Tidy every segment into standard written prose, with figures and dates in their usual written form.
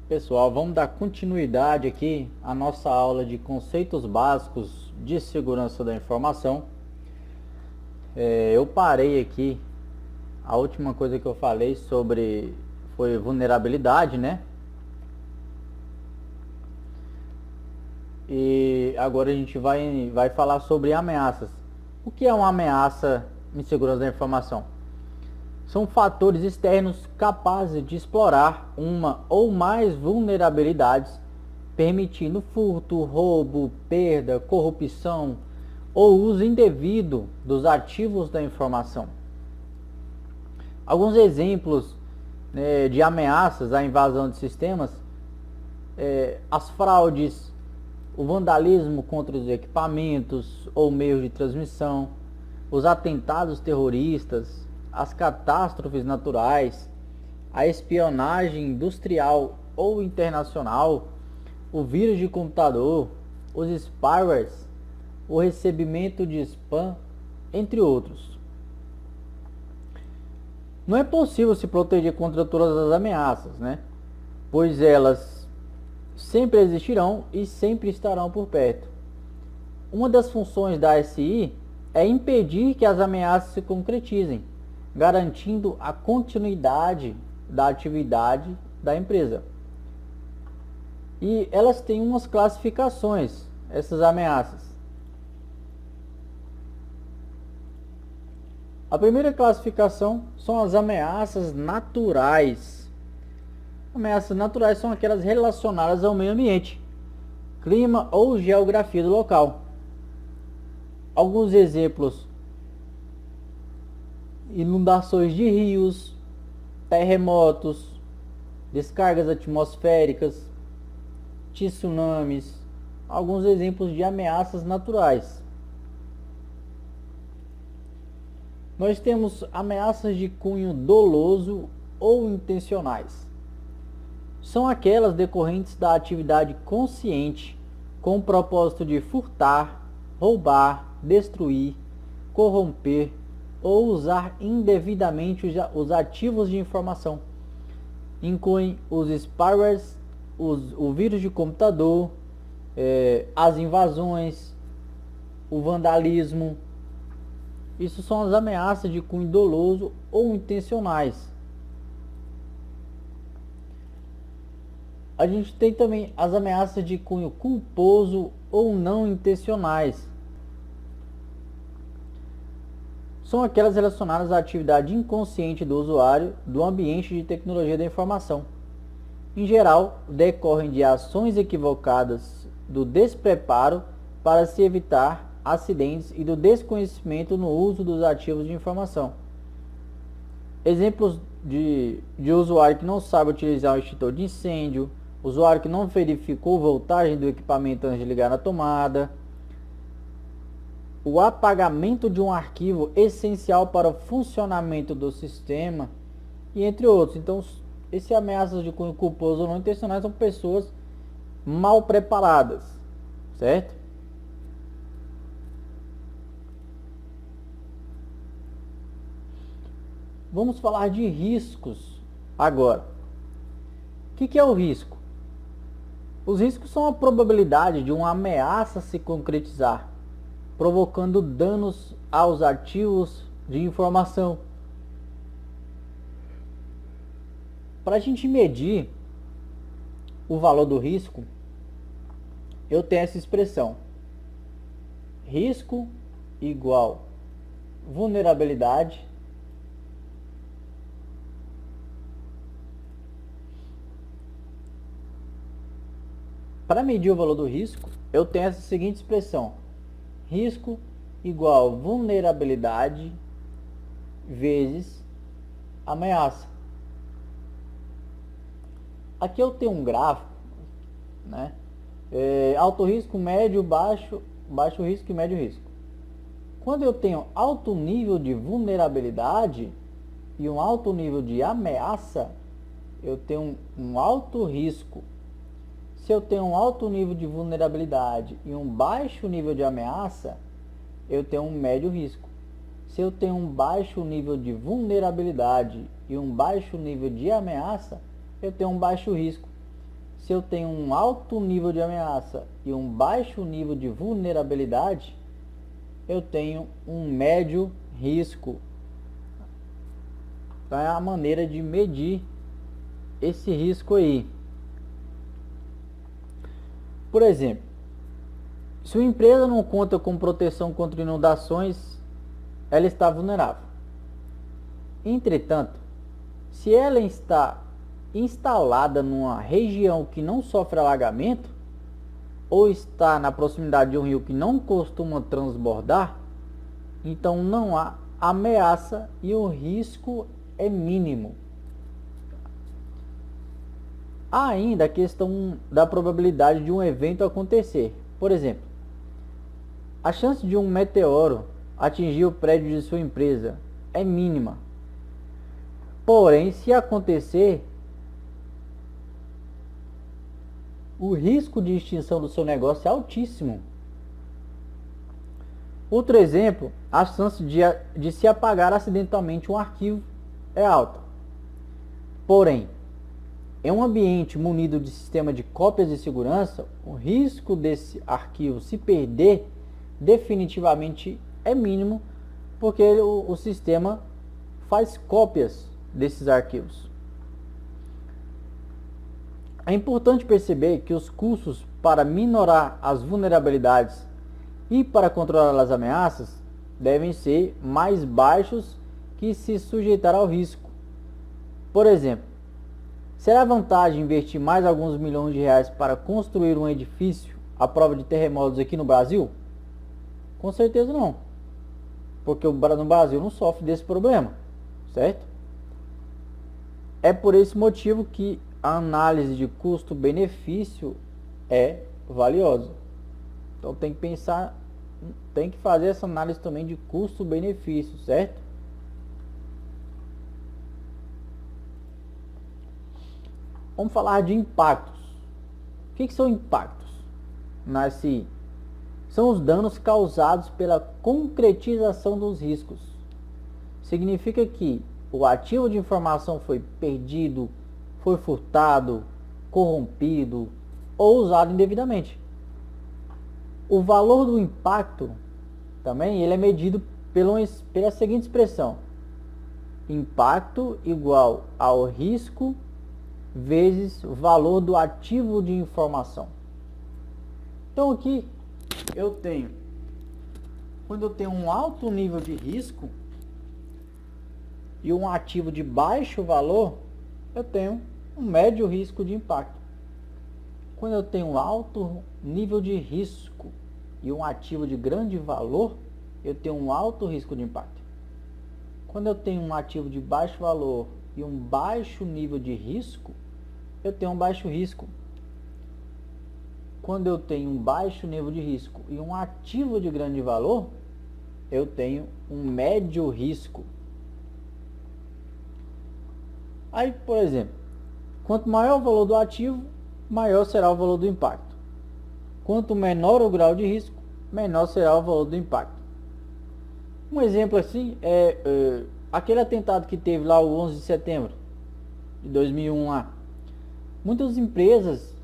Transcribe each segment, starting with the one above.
Pessoal, vamos dar continuidade aqui à nossa aula de conceitos básicos de segurança da informação. Eu parei aqui, a última coisa que eu falei foi vulnerabilidade, né? E agora a gente vai falar sobre ameaças. O que é uma ameaça em segurança da informação? São fatores externos capazes de explorar uma ou mais vulnerabilidades, permitindo furto, roubo, perda, corrupção ou uso indevido dos ativos da informação. Alguns exemplos de ameaças à invasão de sistemas: as fraudes, o vandalismo contra os equipamentos ou meios de transmissão, os atentados terroristas, as catástrofes naturais, a espionagem industrial ou internacional, o vírus de computador, os spywares, o recebimento de spam, entre outros. Não é possível se proteger contra todas as ameaças, né? Pois elas sempre existirão e sempre estarão por perto. Uma das funções da SI é impedir que as ameaças se concretizem, garantindo a continuidade da atividade da empresa. E elas têm umas classificações, essas ameaças. A primeira classificação são as ameaças naturais. Ameaças naturais são aquelas relacionadas ao meio ambiente, clima ou geografia do local. Alguns exemplos: inundações de rios, terremotos, descargas atmosféricas, tsunamis. Alguns exemplos de ameaças naturais. Nós temos ameaças de cunho doloso ou intencionais. São aquelas decorrentes da atividade consciente com o propósito de furtar, roubar, destruir, corromper ou usar indevidamente os ativos de informação. Incluem os spywares, o vírus de computador, as invasões, o vandalismo. Isso são as ameaças de cunho doloso ou intencionais. A gente tem também as ameaças de cunho culposo ou não intencionais. São aquelas relacionadas à atividade inconsciente do usuário do ambiente de tecnologia da informação. Em geral, decorrem de ações equivocadas do despreparo para se evitar acidentes e do desconhecimento no uso dos ativos de informação. Exemplos de usuário que não sabe utilizar o extintor de incêndio, usuário que não verificou a voltagem do equipamento antes de ligar na tomada, o apagamento de um arquivo essencial para o funcionamento do sistema, e entre outros. Então, essas ameaças de cunho culposo ou não intencionais são pessoas mal preparadas, certo? Vamos falar de riscos agora. O que é o risco? Os riscos são a probabilidade de uma ameaça se concretizar, provocando danos aos ativos de informação. Para a gente medir o valor do risco, eu tenho essa expressão: risco igual vulnerabilidade Para medir o valor do risco, eu tenho essa seguinte expressão: risco igual vulnerabilidade vezes ameaça. Aqui eu tenho um gráfico, né? Alto risco, médio, baixo, baixo risco e médio risco. Quando eu tenho alto nível de vulnerabilidade e um alto nível de ameaça, eu tenho um alto risco. Se eu tenho um alto nível de vulnerabilidade e um baixo nível de ameaça, eu tenho um médio risco. Se eu tenho um baixo nível de vulnerabilidade e um baixo nível de ameaça, eu tenho um baixo risco. se eu tenho um alto nível de ameaça e um baixo nível de vulnerabilidade, eu tenho um médio risco. Então é a maneira de medir esse risco aí. Por exemplo, se uma empresa não conta com proteção contra inundações, ela está vulnerável. Entretanto, se ela está instalada numa região que não sofre alagamento, ou está na proximidade de um rio que não costuma transbordar, então não há ameaça e o risco é mínimo. Há ainda a questão da probabilidade de um evento acontecer. Por exemplo, a chance de um meteoro atingir o prédio de sua empresa é mínima. Porém, se acontecer, o risco de extinção do seu negócio é altíssimo. Outro exemplo, a chance de se apagar acidentalmente um arquivo é alta. Porém, em um ambiente munido de sistema de cópias de segurança, o risco desse arquivo se perder definitivamente é mínimo, porque o sistema faz cópias desses arquivos. É importante perceber que os custos para minorar as vulnerabilidades e para controlar as ameaças devem ser mais baixos que se sujeitar ao risco. Por exemplo, será vantagem investir mais alguns milhões de reais para construir um edifício à prova de terremotos aqui no Brasil? Com certeza não, porque no Brasil não sofre desse problema, certo? É por esse motivo que a análise de custo-benefício é valiosa. Então tem que pensar, tem que fazer essa análise também de custo-benefício, certo? Vamos falar de impactos. O que são impactos? São os danos causados pela concretização dos riscos. Significa que o ativo de informação foi perdido, foi furtado, corrompido ou usado indevidamente. O valor do impacto também ele é medido pela seguinte expressão: impacto igual ao risco vezes o valor do ativo de informação. Então aqui quando eu tenho um alto nível de risco e um ativo de baixo valor, eu tenho um médio risco de impacto. Quando eu tenho um alto nível de risco e um ativo de grande valor, eu tenho um alto risco de impacto. Quando eu tenho um ativo de baixo valor e um baixo nível de risco, eu tenho um baixo risco. Quando eu tenho um baixo nível de risco e um ativo de grande valor, eu tenho um médio risco. Aí, por exemplo, quanto maior o valor do ativo, maior será o valor do impacto. Quanto menor o grau de risco, menor será o valor do impacto. Um exemplo assim é aquele atentado que teve lá o 11 de setembro de 2001 lá. Muitas empresas,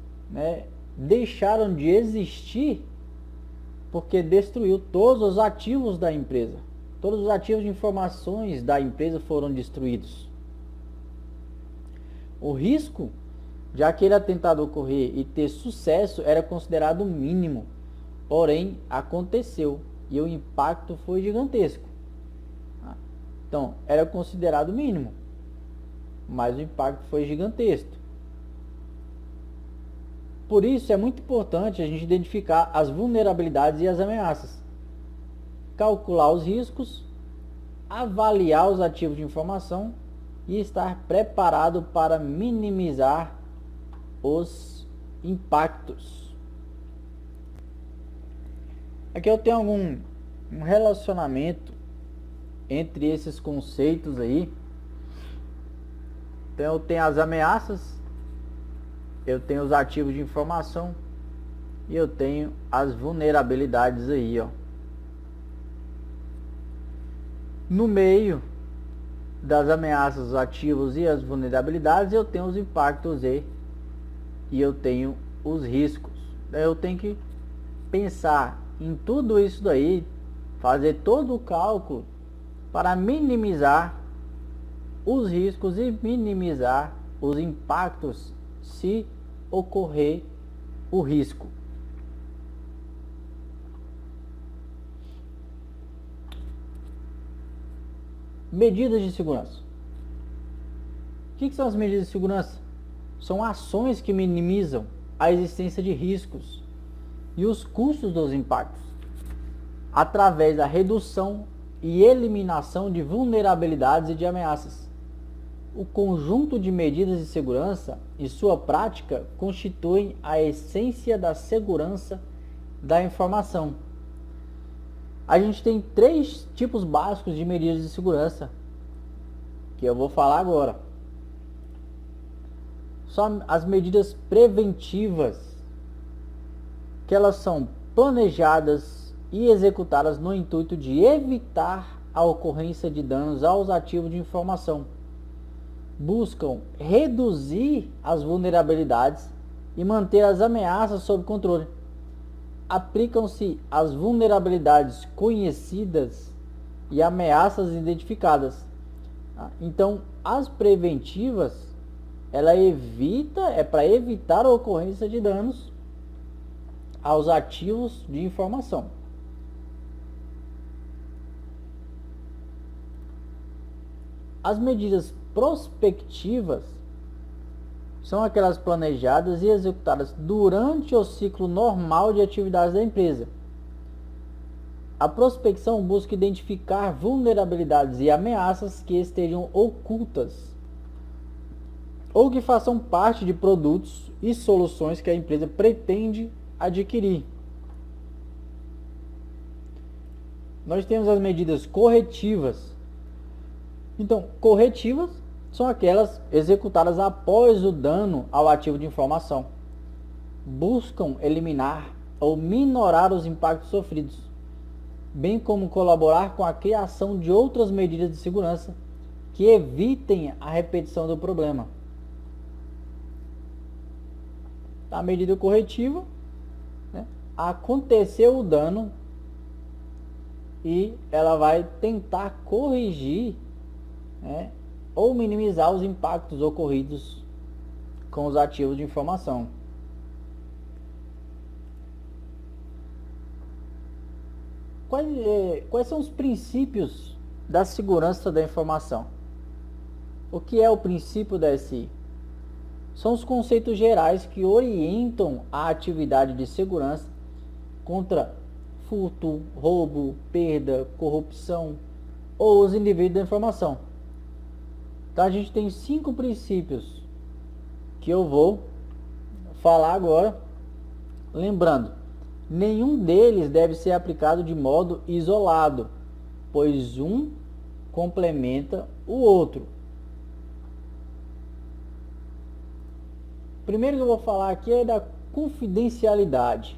deixaram de existir porque destruiu todos os ativos da empresa. Todos os ativos de informações da empresa foram destruídos. O risco de aquele atentado ocorrer e ter sucesso era considerado mínimo, porém aconteceu e o impacto foi gigantesco. Então, era considerado mínimo, mas o impacto foi gigantesco. Por isso é muito importante a gente identificar as vulnerabilidades e as ameaças, calcular os riscos, avaliar os ativos de informação e estar preparado para minimizar os impactos. Aqui eu tenho um relacionamento entre esses conceitos aí. Então eu tenho as ameaças, eu tenho os ativos de informação e eu tenho as vulnerabilidades aí, ó. No meio das ameaças, os ativos e as vulnerabilidades, eu tenho os impactos aí e eu tenho os riscos. Eu tenho que pensar em tudo isso daí, fazer todo o cálculo para minimizar os riscos e minimizar os impactos se ocorrer o risco. Medidas de segurança. O que são as medidas de segurança? São ações que minimizam a existência de riscos e os custos dos impactos, através da redução e eliminação de vulnerabilidades e de ameaças. O conjunto de medidas de segurança e sua prática constituem a essência da segurança da informação. A gente tem 3 tipos básicos de medidas de segurança, que eu vou falar agora. São as medidas preventivas, que elas são planejadas e executadas no intuito de evitar a ocorrência de danos aos ativos de informação. Buscam reduzir as vulnerabilidades e manter as ameaças sob controle. Aplicam-se às vulnerabilidades conhecidas e ameaças identificadas. Então, as preventivas, ela é para evitar a ocorrência de danos aos ativos de informação. As medidas prospectivas são aquelas planejadas e executadas durante o ciclo normal de atividades da empresa. A prospecção busca identificar vulnerabilidades e ameaças que estejam ocultas ou que façam parte de produtos e soluções que a empresa pretende adquirir. Nós temos as medidas corretivas. Então, corretivas são aquelas executadas após o dano ao ativo de informação. Buscam eliminar ou minorar os impactos sofridos, bem como colaborar com a criação de outras medidas de segurança que evitem a repetição do problema. A medida corretiva, aconteceu o dano e ela vai tentar corrigir, ou minimizar os impactos ocorridos com os ativos de informação. Quais são os princípios da segurança da informação? O que é o princípio da SI? São os conceitos gerais que orientam a atividade de segurança contra furto, roubo, perda, corrupção ou os indivíduos da informação. Então a gente tem 5 princípios que eu vou falar agora. Lembrando, nenhum deles deve ser aplicado de modo isolado, pois um complementa o outro. Primeiro que eu vou falar aqui é da confidencialidade.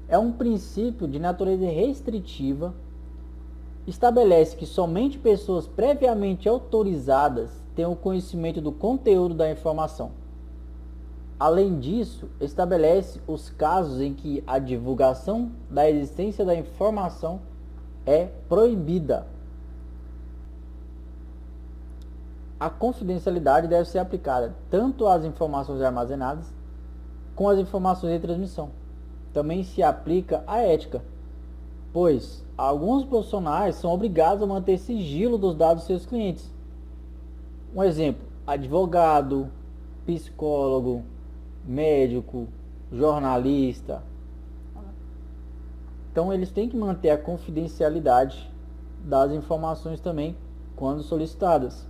É um princípio de natureza restritiva. Estabelece que somente pessoas previamente autorizadas têm o conhecimento do conteúdo da informação. Além disso, estabelece os casos em que a divulgação da existência da informação é proibida. A confidencialidade deve ser aplicada tanto às informações armazenadas como às informações em transmissão. Também se aplica a ética, pois alguns profissionais são obrigados a manter sigilo dos dados dos seus clientes. Um exemplo, advogado, psicólogo, médico, jornalista. Então eles têm que manter a confidencialidade das informações também quando solicitadas.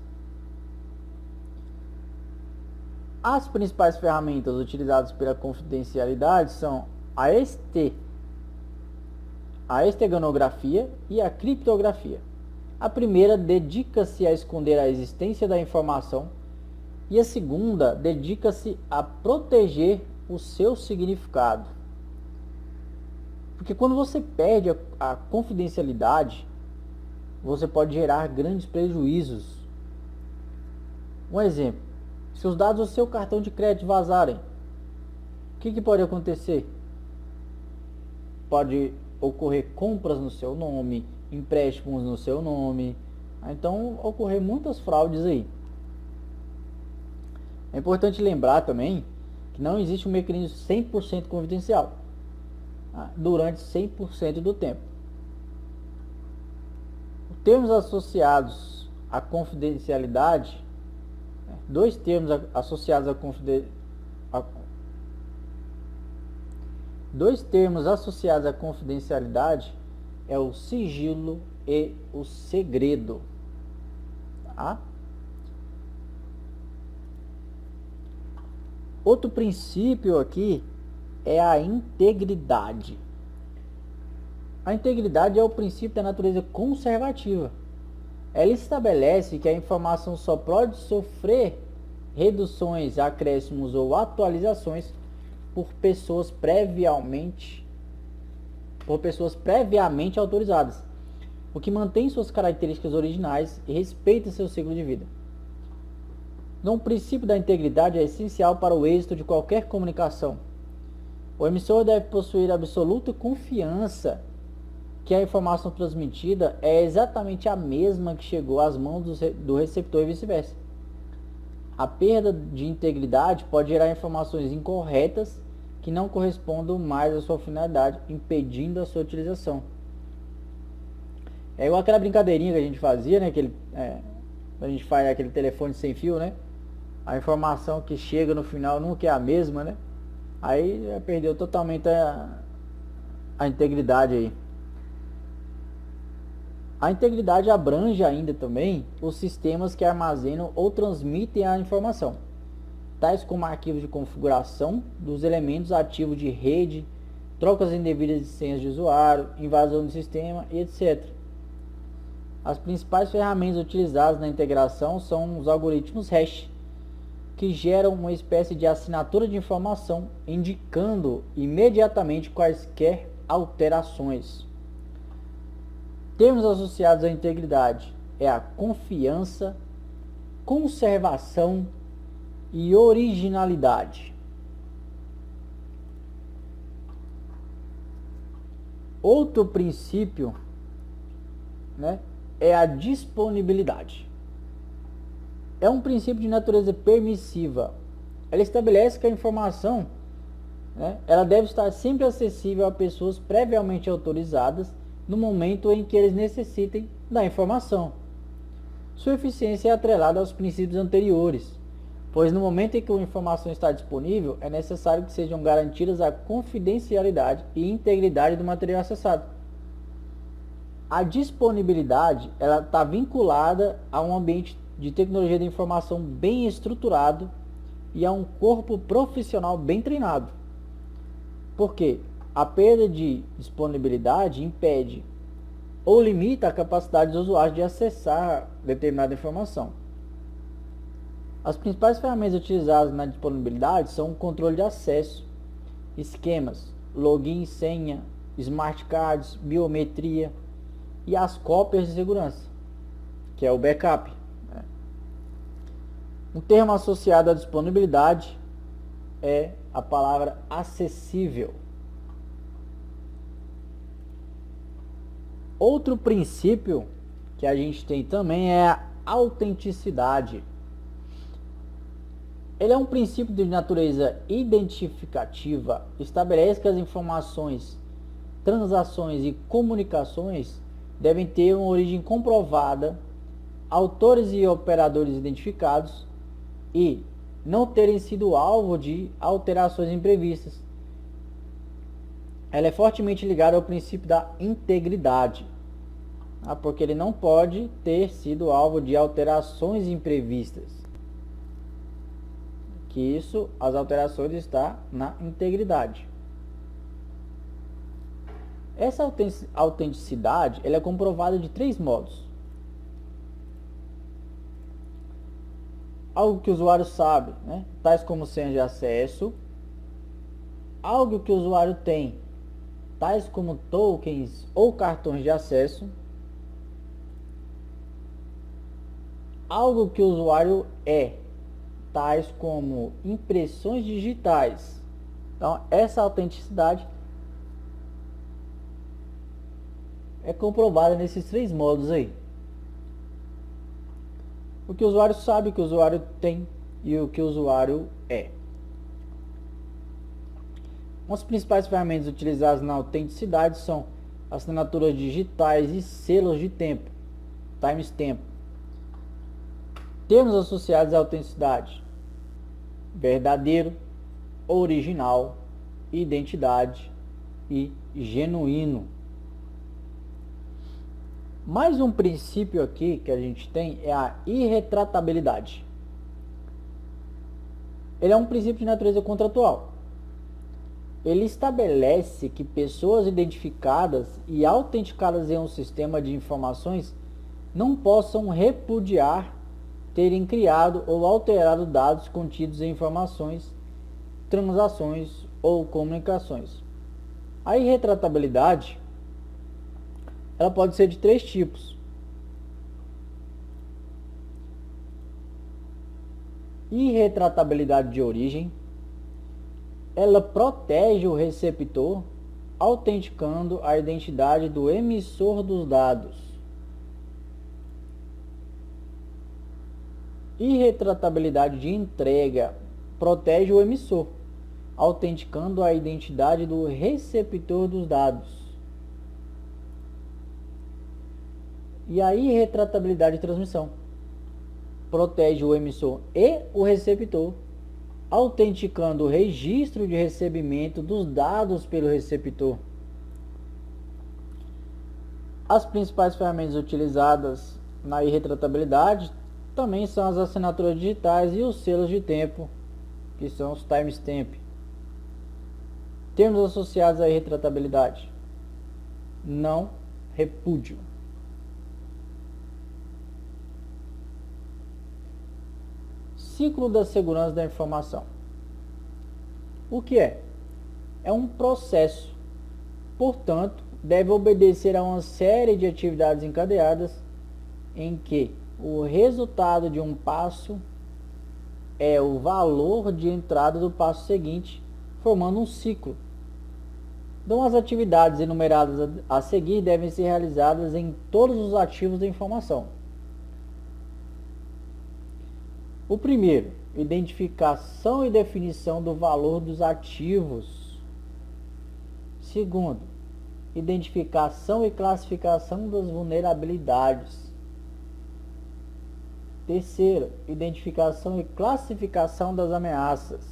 As principais ferramentas utilizadas pela confidencialidade são a esteganografia e a criptografia. A primeira dedica-se a esconder a existência da informação e a segunda dedica-se a proteger o seu significado. Porque quando você perde a confidencialidade, você pode gerar grandes prejuízos. Um exemplo, Se os dados do seu cartão de crédito vazarem, o que pode acontecer? Pode ocorrer compras no seu nome, empréstimos no seu nome. Então, ocorrer muitas fraudes aí. É importante lembrar também que não existe um mecanismo 100% confidencial durante 100% do tempo. Termos associados à confidencialidade, dois termos associados à confidencialidade é o sigilo e o segredo. Tá? Outro princípio aqui é a integridade. A integridade é o princípio da natureza conservativa. Ela estabelece que a informação só pode sofrer reduções, acréscimos ou atualizações por pessoas previamente autorizadas, o que mantém suas características originais e respeita seu ciclo de vida. Então, o princípio da integridade é essencial para o êxito de qualquer comunicação. O emissor deve possuir absoluta confiança que a informação transmitida é exatamente a mesma que chegou às mãos do receptor e vice-versa. A perda de integridade pode gerar informações incorretas que não correspondam mais à sua finalidade, impedindo a sua utilização. É igual aquela brincadeirinha que a gente fazia, né? A gente faz aquele telefone sem fio, né? A informação que chega no final nunca é a mesma, né? Aí perdeu totalmente a integridade aí. A integridade abrange ainda também os sistemas que armazenam ou transmitem a informação, tais como arquivos de configuração dos elementos ativos de rede, trocas indevidas de senhas de usuário, invasão do sistema e etc. As principais ferramentas utilizadas na integração são os algoritmos hash, que geram uma espécie de assinatura de informação, indicando imediatamente quaisquer alterações. Termos associados à integridade é a confiança, conservação e originalidade. Outro princípio, né, é a disponibilidade. É um princípio de natureza permissiva. Ela estabelece que a informação, né, ela deve estar sempre acessível a pessoas previamente autorizadas no momento em que eles necessitem da informação. Sua eficiência é atrelada aos princípios anteriores, pois no momento em que a informação está disponível, é necessário que sejam garantidas a confidencialidade e integridade do material acessado. A disponibilidade ela está vinculada a um ambiente de tecnologia da informação bem estruturado e a um corpo profissional bem treinado. Por quê? A perda de disponibilidade impede ou limita a capacidade dos usuários de acessar determinada informação. As principais ferramentas utilizadas na disponibilidade são o controle de acesso, esquemas, login e senha, smart cards, biometria e as cópias de segurança, que é o backup. Um termo associado à disponibilidade é a palavra acessível. Outro princípio que a gente tem também é a autenticidade. Ele é um princípio de natureza identificativa, estabelece que as informações, transações e comunicações devem ter uma origem comprovada, autores e operadores identificados e não terem sido alvo de alterações imprevistas. Ela é fortemente ligada ao princípio da integridade, porque ele não pode ter sido alvo de alterações imprevistas. Que isso, as alterações estão na integridade. Essa autenticidade ela é comprovada de 3 modos. Algo que o usuário sabe, né? Tais como senha de acesso. Algo que o usuário tem, tais como tokens ou cartões de acesso. Algo que o usuário é, tais como impressões digitais. Então, essa autenticidade é comprovada nesses três modos aí. O que o usuário sabe, o que o usuário tem e o que o usuário é. As principais ferramentas utilizadas na autenticidade são assinaturas digitais e selos de tempo, timestamp. Termos associados à autenticidade: verdadeiro, original, identidade e genuíno. Mais um princípio aqui que a gente tem é a irretratabilidade. Ele é um princípio de natureza contratual. Ele estabelece que pessoas identificadas e autenticadas em um sistema de informações não possam repudiar terem criado ou alterado dados contidos em informações, transações ou comunicações. A irretratabilidade, ela pode ser de três tipos. Irretratabilidade de origem. Ela protege o receptor, autenticando a identidade do emissor dos dados. Irretratabilidade de entrega protege o emissor, autenticando a identidade do receptor dos dados. E a irretratabilidade de transmissão protege o emissor e o receptor, autenticando o registro de recebimento dos dados pelo receptor. As principais ferramentas utilizadas na irretratabilidade também são as assinaturas digitais e os selos de tempo, que são os timestamp. Termos associados à irretratabilidade: não repúdio. Ciclo da segurança da informação. O que é? É um processo, portanto, deve obedecer a uma série de atividades encadeadas em que o resultado de um passo é o valor de entrada do passo seguinte, formando um ciclo. Então, as atividades enumeradas a seguir devem ser realizadas em todos os ativos da informação. O primeiro, identificação e definição do valor dos ativos. Segundo, identificação e classificação das vulnerabilidades. Terceiro, identificação e classificação das ameaças.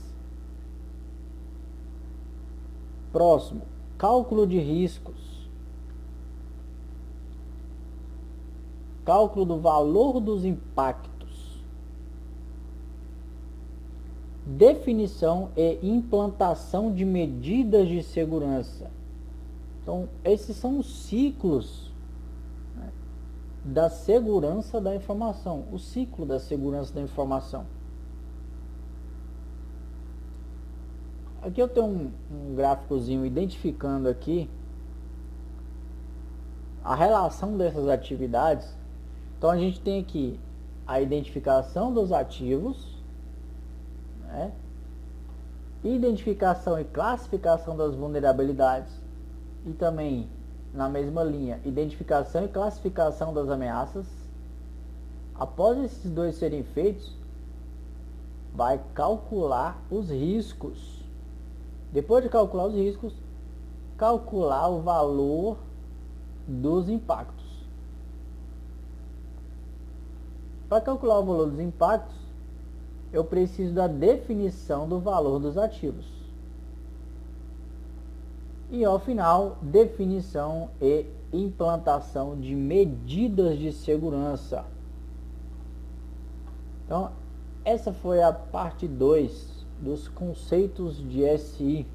Próximo, cálculo de riscos. Cálculo do valor dos impactos. Definição e implantação de medidas de segurança. Então, esses são os ciclos, né, da segurança da informação. O ciclo da segurança da informação. Aqui eu tenho um gráficozinho identificando aqui a relação dessas atividades. Então, a gente tem aqui a identificação dos ativos, identificação e classificação das vulnerabilidades, e também na mesma linha, identificação e classificação das ameaças. Após esses dois serem feitos, vai calcular os riscos. Depois de calcular os riscos, calcular o valor dos impactos. Para calcular o valor dos impactos, eu preciso da definição do valor dos ativos. E ao final, definição e implantação de medidas de segurança. Então, essa foi a parte 2 dos conceitos de SI.